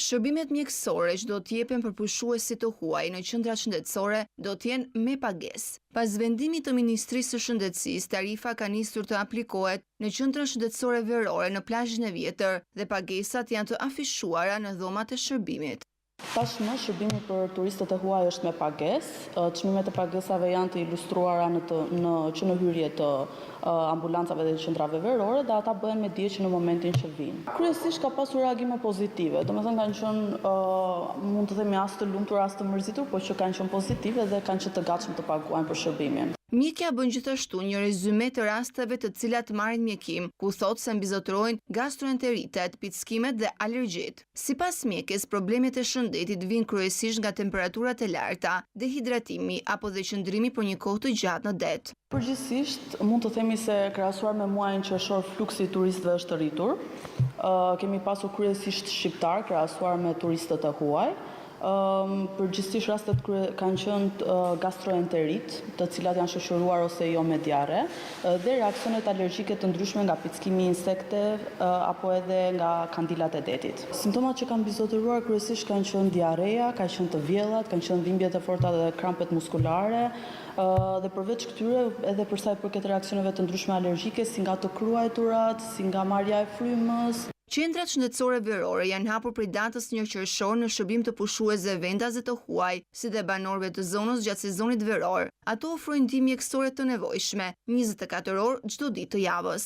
Shërbimet mjekësore që do t'jepen përpushuesit të huaj në qendrat shëndetësore do t'jenë me pagesë. Pas vendimit të Ministrisë së Shëndetësisë, tarifa ka nisur të aplikohet në qendrën shëndetësore Verore në plazhin e vjetër dhe pagesat janë të afishuara në dhomat e shërbimit. Tashmë shërbimi për turistët e huaj është me pagesë. Çmimet e pagesave janë të ilustruara që në hyrje të ambulancave dhe qendrave verore dhe ata bëhen me dije që në momentin që vinë. Kryesisht ka pasur reagime pozitive, domethënë kanë qenë mund të themi as të lumtur as të mërzitur, por që kanë qenë pozitive dhe kanë qenë të gatshëm të paguajnë për shërbimin. Mjekja bën gjithashtu një rezume të rasteve të cilat marrin mjekim, ku thotë se mbizotërojnë gastroenteritet, pickimet dhe alergjitë. Sipas mjekes, problemet e shëndetit vijnë kryesisht nga temperaturat e larta, dehidratimi apo dhe qëndrimi për një kohë të gjatë në det. Përgjithsisht, mund të themi se krahasuar me muajin qershor fluksi i turistëve është rritur. Kemi pasur kryesisht shqiptar krahasuar me turistët e huaj. Përgjithsisht rastet kanë qenë gastroenterit, të cilat janë shoqëruar ose jo me diare, dhe reaksionet alergjike të ndryshme nga pickimi i insekte apo edhe nga kandilat e detit. Simptomat që kanë mbizotëruar kryesisht kanë qenë diareja, kanë qenë të vjellat, kanë qenë dhimbjet e forta dhe krampet muskulare, dhe përveç këtyre edhe për sa i përket reaksioneve të ndryshme alergjike, si nga të kruajturat, si nga marrja e frymës. Qendrat shëndetësore verore janë hapur prej datës 1 qershor në shërbim të pushuesve vendaze të huaj, si dhe banorëve të zonës gjatë sezonit veror. Ato ofrojnë ndihmë mjekësore të nevojshme, 24 orë çdo ditë të javës.